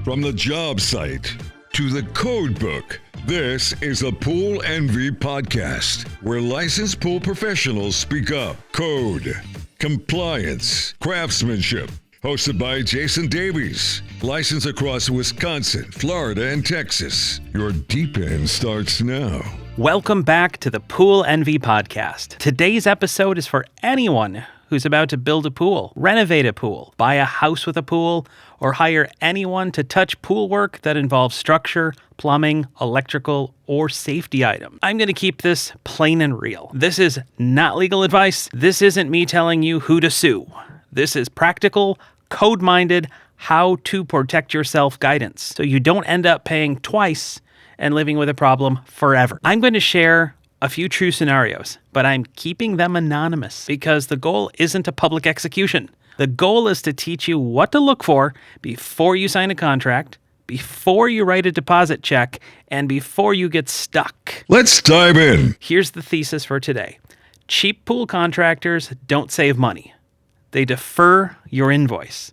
From the job site to the code book, this is a Pool Envy podcast, where licensed pool professionals speak up. Code, compliance, craftsmanship. Hosted by Jason Davies. Licensed across Wisconsin, Florida, and Texas. Your deep end starts now. Welcome back to the Pool Envy podcast. Today's episode is for anyone who's about to build a pool, renovate a pool, buy a house with a pool, or hire anyone to touch pool work that involves structure, plumbing, electrical, or safety items. I'm going to keep this plain and real. This is not legal advice. This isn't me telling you who to sue. This is practical, code-minded, how to protect yourself guidance, so you don't end up paying twice and living with a problem forever. I'm going to share a few true scenarios, but I'm keeping them anonymous because the goal isn't a public execution. The goal is to teach you what to look for before you sign a contract, before you write a deposit check, and before you get stuck. Let's dive in. Here's the thesis for today. Cheap pool contractors don't save money. They defer your invoice.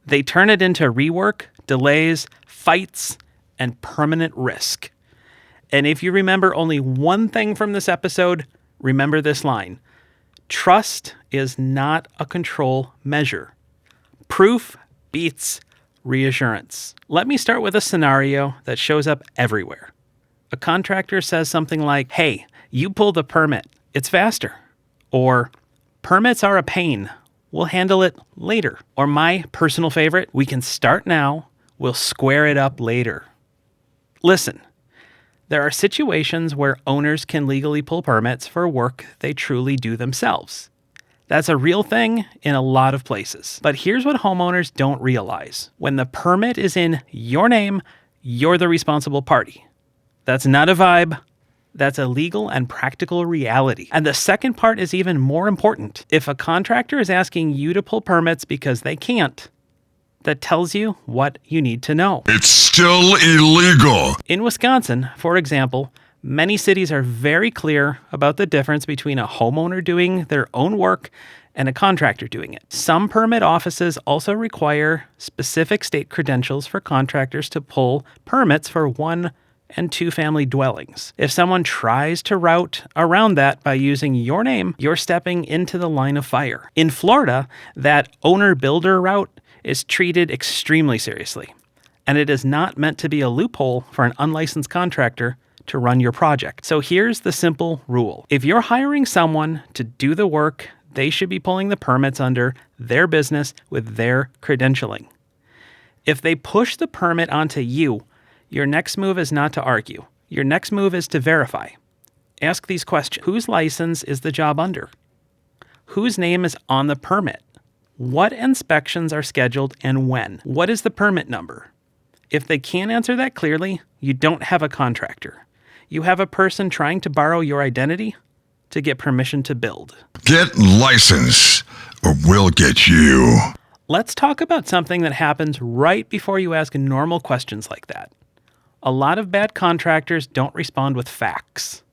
They turn it into rework, delays, fights, and permanent risk. And if you remember only one thing from this episode, remember this line. Trust is not a control measure. Proof beats reassurance. Let me start with a scenario that shows up everywhere. A contractor says something like, "Hey, you pull the permit. It's faster." Or, "Permits are a pain. We'll handle it later." Or my personal favorite, "We can start now. We'll square it up later." Listen. There are situations where owners can legally pull permits for work they truly do themselves. That's a real thing in a lot of places. But here's what homeowners don't realize. When the permit is in your name, you're the responsible party. That's not a vibe. That's a legal and practical reality. And the second part is even more important. If a contractor is asking you to pull permits because they can't, that tells you what you need to know. It's still illegal. In Wisconsin, for example, many cities are very clear about the difference between a homeowner doing their own work and a contractor doing it. Some permit offices also require specific state credentials for contractors to pull permits for 1- and 2-family dwellings. If someone tries to route around that by using your name, you're stepping into the line of fire. In Florida, that owner-builder route is treated extremely seriously, and it is not meant to be a loophole for an unlicensed contractor to run your project. So here's the simple rule. If you're hiring someone to do the work, they should be pulling the permits under their business with their credentialing. If they push the permit onto you, your next move is not to argue. Your next move is to verify. Ask these questions. Whose license is the job under? Whose name is on the permit? What inspections are scheduled and when? What is the permit number? If they can't answer that clearly, you don't have a contractor. You have a person trying to borrow your identity to get permission to build. Get licensed, or we'll get you. Let's talk about something that happens right before you ask normal questions like that. A lot of bad contractors don't respond with facts.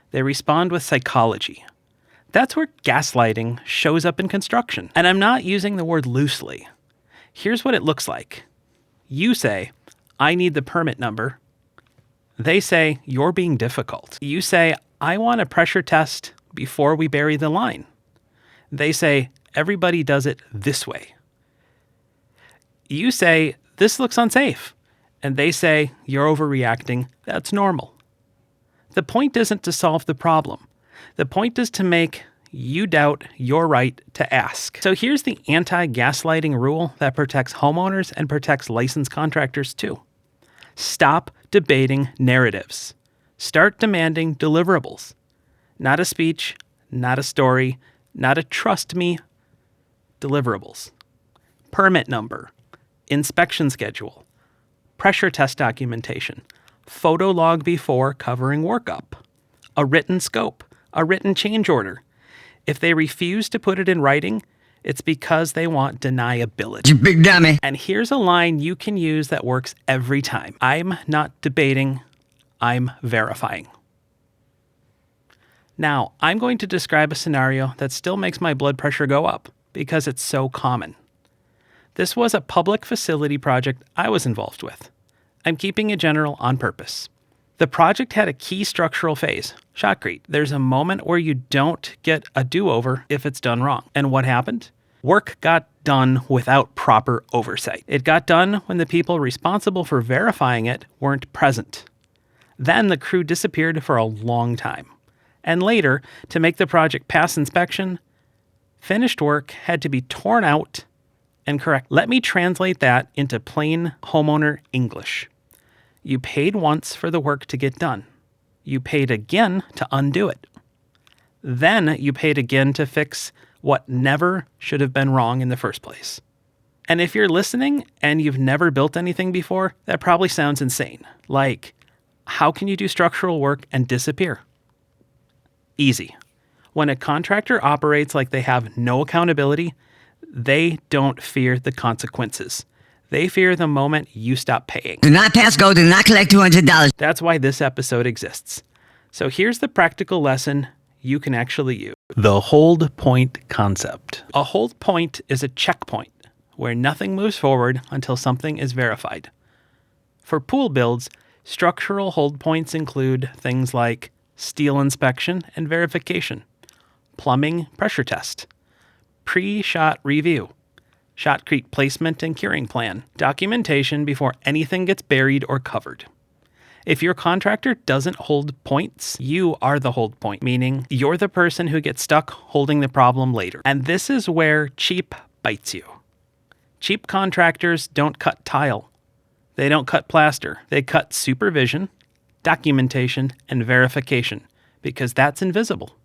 They respond with psychology. That's where gaslighting shows up in construction. And I'm not using the word loosely. Here's what it looks like. You say, "I need the permit number." They say, "You're being difficult." You say, "I want a pressure test before we bury the line." They say, "Everybody does it this way." You say, "This looks unsafe." And they say, "You're overreacting. That's normal." The point isn't to solve the problem. The point is to make you doubt your right to ask. So here's the anti-gaslighting rule that protects homeowners and protects licensed contractors too. Stop debating narratives. Start demanding deliverables. Not a speech, not a story, not a trust me, deliverables. Permit number, inspection schedule, pressure test documentation, photo log before covering workup, a written scope, a written change order. If they refuse to put it in writing, it's because they want deniability. You big dummy. And here's a line you can use that works every time. I'm not debating, I'm verifying. Now, I'm going to describe a scenario that still makes my blood pressure go up because it's so common. This was a public facility project I was involved with. I'm keeping it general on purpose. The project had a key structural phase, shotcrete. There's a moment where you don't get a do-over if it's done wrong. And what happened? Work got done without proper oversight. It got done when the people responsible for verifying it weren't present. Then the crew disappeared for a long time. And later, to make the project pass inspection, finished work had to be torn out and correct. Let me translate that into plain homeowner English. You paid once for the work to get done. You paid again to undo it. Then you paid again to fix what never should have been wrong in the first place. And if you're listening and you've never built anything before, that probably sounds insane. Like, how can you do structural work and disappear? Easy. When a contractor operates like they have no accountability, they don't fear the consequences. They fear the moment you stop paying. Do not pass go, do not collect $200. That's why this episode exists. So here's the practical lesson you can actually use. The hold point concept. A hold point is a checkpoint where nothing moves forward until something is verified. For pool builds, structural hold points include things like steel inspection and verification, plumbing pressure test, pre-shot review, shotcrete placement and curing plan, documentation before anything gets buried or covered. If your contractor doesn't hold points, you are the hold point, meaning you're the person who gets stuck holding the problem later. And this is where cheap bites you. Cheap contractors don't cut tile. They don't cut plaster. They cut supervision, documentation, and verification because that's invisible.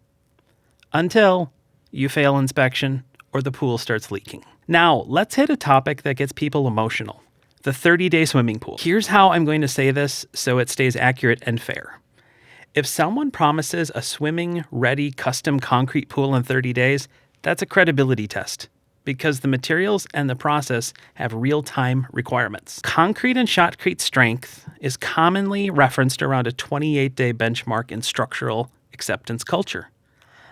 Until you fail inspection or the pool starts leaking. Now, let's hit a topic that gets people emotional. The 30-day swimming pool. Here's how I'm going to say this so it stays accurate and fair. If someone promises a swimming-ready custom concrete pool in 30 days, that's a credibility test because the materials and the process have real-time requirements. Concrete and shotcrete strength is commonly referenced around a 28-day benchmark in structural acceptance culture.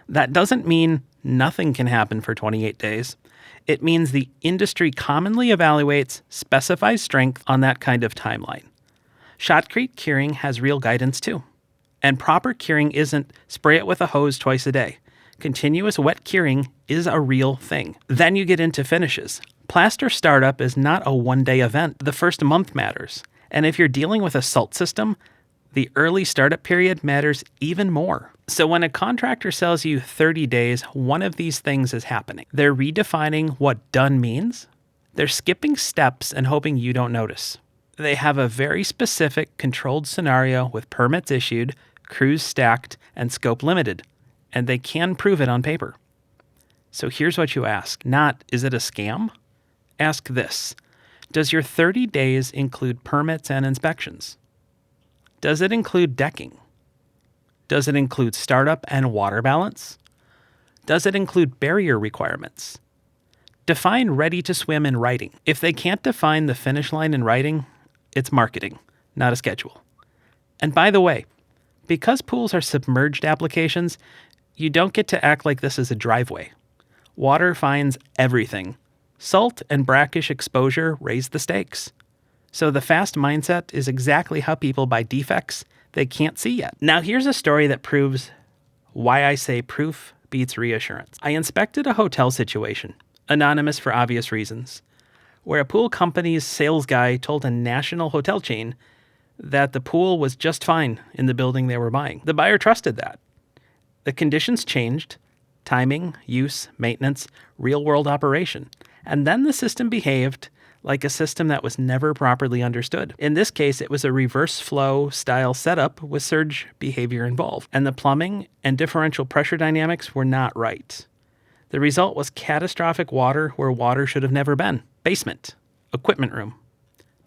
That doesn't mean nothing can happen for 28 days. It means the industry commonly evaluates specified strength on that kind of timeline. Shotcrete curing has real guidance too. And proper curing isn't spray it with a hose twice a day. Continuous wet curing is a real thing. Then you get into finishes. Plaster startup is not a one-day event. The first month matters. And if you're dealing with a salt system, the early startup period matters even more. So when a contractor sells you 30 days, one of these things is happening. They're redefining what done means. They're skipping steps and hoping you don't notice. They have a very specific controlled scenario with permits issued, crews stacked, and scope limited. And they can prove it on paper. So here's what you ask. Not, is it a scam? Ask this. Does your 30 days include permits and inspections? Does it include decking? Does it include startup and water balance? Does it include barrier requirements? Define ready to swim in writing. If they can't define the finish line in writing, it's marketing, not a schedule. And by the way, because pools are submerged applications, you don't get to act like this is a driveway. Water finds everything. Salt and brackish exposure raise the stakes. So the fast mindset is exactly how people buy defects they can't see yet. Now here's a story that proves why I say proof beats reassurance. I inspected a hotel situation, anonymous for obvious reasons, where a pool company's sales guy told a national hotel chain that the pool was just fine in the building they were buying. The buyer trusted that. The conditions changed, timing, use, maintenance, real-world operation, and then the system behaved like a system that was never properly understood. In this case, it was a reverse flow style setup with surge behavior involved, and the plumbing and differential pressure dynamics were not right. The result was catastrophic water where water should have never been. Basement, equipment room,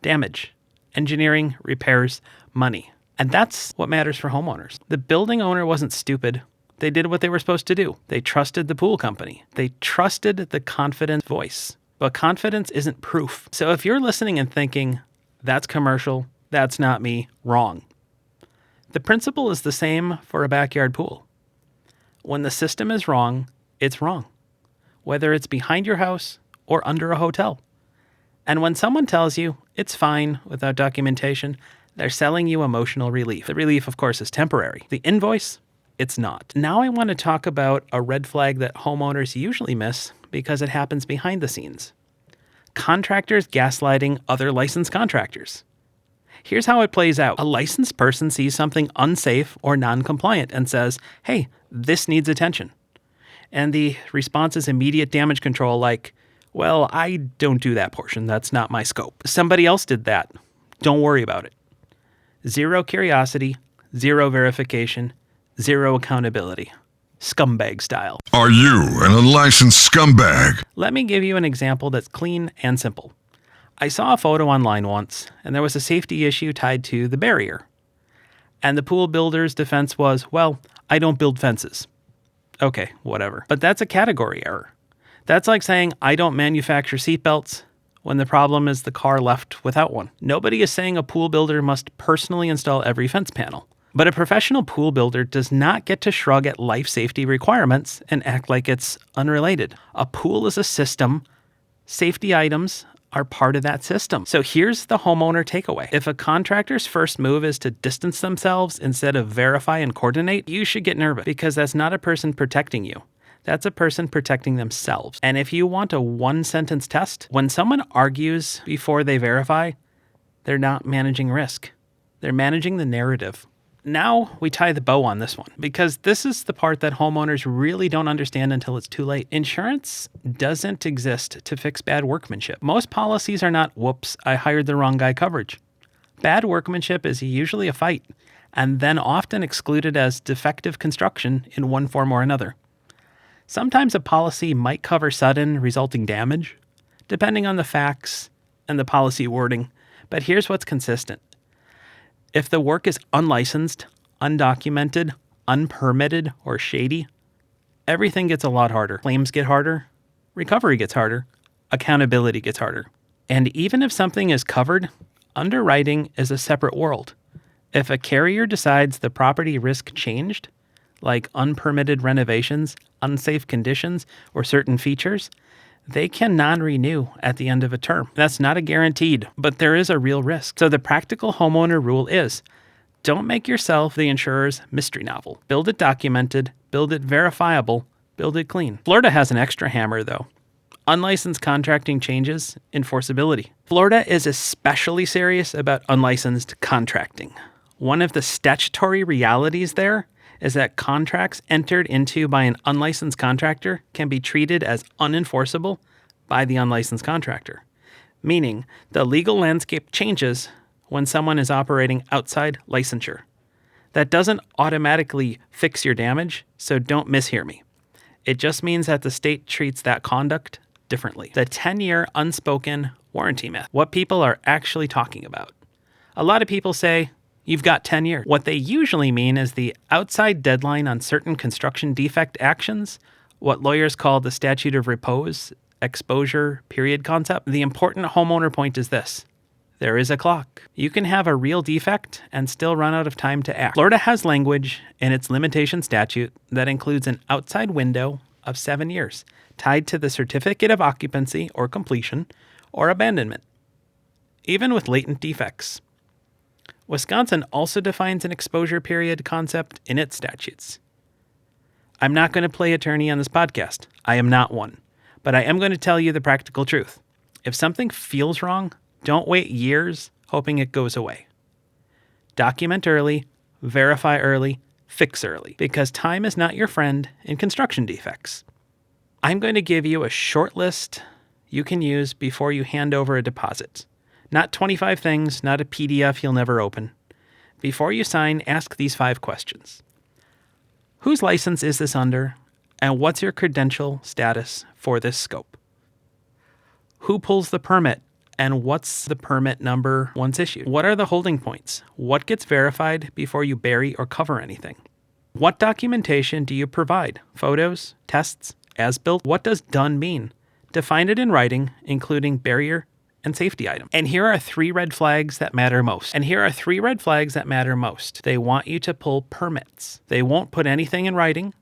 damage, engineering, repairs, money. And that's what matters for homeowners. The building owner wasn't stupid. They did what they were supposed to do. They trusted the pool company. They trusted the confident voice. But confidence isn't proof. So if you're listening and thinking, that's commercial, that's not me, wrong. The principle is the same for a backyard pool. When the system is wrong, it's wrong. Whether it's behind your house or under a hotel. And when someone tells you it's fine without documentation, they're selling you emotional relief. The relief, of course, is temporary. The invoice, it's not. Now I want to talk about a red flag that homeowners usually miss because it happens behind the scenes. Contractors gaslighting other licensed contractors. Here's how it plays out. A licensed person sees something unsafe or non-compliant and says, hey, this needs attention. And the response is immediate damage control like, well, I don't do that portion. That's not my scope. Somebody else did that. Don't worry about it. Zero curiosity, zero verification, zero accountability. Scumbag style. Are you an unlicensed scumbag? Let me give you an example that's clean and simple. I saw a photo online once, and there was a safety issue tied to the barrier. And the pool builder's defense was, well, I don't build fences. Okay, whatever. But that's a category error. That's like saying I don't manufacture seatbelts when the problem is the car left without one. Nobody is saying a pool builder must personally install every fence panel. But a professional pool builder does not get to shrug at life safety requirements and act like it's unrelated. A pool is a system. Safety items are part of that system. So here's the homeowner takeaway. If a contractor's first move is to distance themselves instead of verify and coordinate, you should get nervous because that's not a person protecting you. That's a person protecting themselves. And if you want a one-sentence test, when someone argues before they verify, they're not managing risk. They're managing the narrative. Now we tie the bow on this one because this is the part that homeowners really don't understand until it's too late. Insurance doesn't exist to fix bad workmanship. Most policies are not, whoops, I hired the wrong guy coverage. Bad workmanship is usually a fight and then often excluded as defective construction in one form or another. Sometimes a policy might cover sudden resulting damage, depending on the facts and the policy wording, but here's what's consistent. If the work is unlicensed, undocumented, unpermitted, or shady, everything gets a lot harder. Claims get harder, recovery gets harder, accountability gets harder. And even if something is covered, underwriting is a separate world. If a carrier decides the property risk changed, like unpermitted renovations, unsafe conditions, or certain features, they can non-renew at the end of a term. That's not a guaranteed, but there is a real risk. So the practical homeowner rule is, don't make yourself the insurer's mystery novel. Build it documented, build it verifiable, build it clean. Florida has an extra hammer though. Unlicensed contracting changes, enforceability. Florida is especially serious about unlicensed contracting. One of the statutory realities there is that contracts entered into by an unlicensed contractor can be treated as unenforceable by the unlicensed contractor, meaning the legal landscape changes when someone is operating outside licensure. That doesn't automatically fix your damage, so don't mishear me. It just means that the state treats that conduct differently. The 10-year unspoken warranty myth, what people are actually talking about. A lot of people say, you've got 10 years. What they usually mean is the outside deadline on certain construction defect actions, what lawyers call the statute of repose, exposure period concept. The important homeowner point is this. There is a clock. You can have a real defect and still run out of time to act. Florida has language in its limitation statute that includes an outside window of 7 years tied to the certificate of occupancy or completion or abandonment, even with latent defects. Wisconsin also defines an exposure period concept in its statutes. I'm not going to play attorney on this podcast. I am not one. But I am going to tell you the practical truth. If something feels wrong, don't wait years hoping it goes away. Document early, verify early, fix early, because time is not your friend in construction defects. I'm going to give you a short list you can use before you hand over a deposit. Not 25 things, not a PDF you'll never open. Before you sign, ask these 5 questions. Whose license is this under, and what's your credential status for this scope? Who pulls the permit, and what's the permit number once issued? What are the holding points? What gets verified before you bury or cover anything? What documentation do you provide? Photos, tests, as-built? What does done mean? Define it in writing, including barrier and safety item. And here are 3 red flags that matter most. They want you to pull permits. They won't put anything in writing.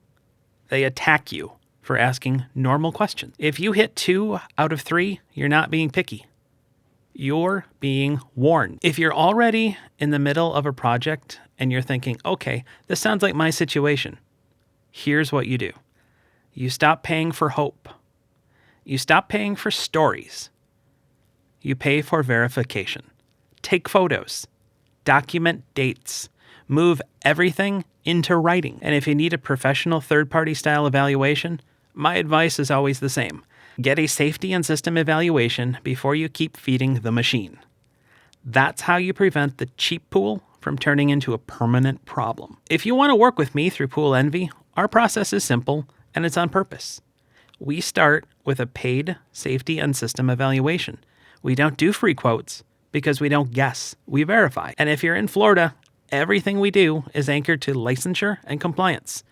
They attack you for asking normal questions. If you hit 2 out of 3, you're not being picky. You're being warned. If you're already in the middle of a project and you're thinking, okay, this sounds like my situation, here's what you do. You stop paying for hope. You stop paying for stories. You pay for verification. Take photos. Document dates. Move everything into writing. And if you need a professional third-party style evaluation, my advice is always the same. Get a safety and system evaluation before you keep feeding the machine. That's how you prevent the cheap pool from turning into a permanent problem. If you want to work with me through Pool Envy, our process is simple and it's on purpose. We start with a paid safety and system evaluation. We don't do free quotes because we don't guess, we verify. And if you're in Florida, everything we do is anchored to licensure and compliance.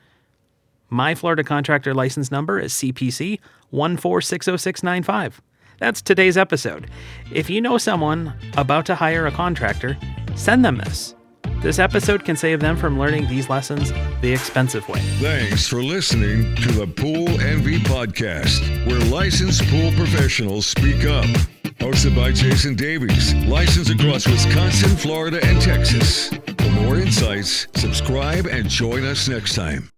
My Florida contractor license number is CPC 1460695. That's today's episode. If you know someone about to hire a contractor, send them this. This episode can save them from learning these lessons the expensive way. Thanks for listening to the Pool Envy Podcast, where licensed pool professionals speak up. Hosted by Jason Davies, licensed across Wisconsin, Florida, and Texas. For more insights, subscribe and join us next time.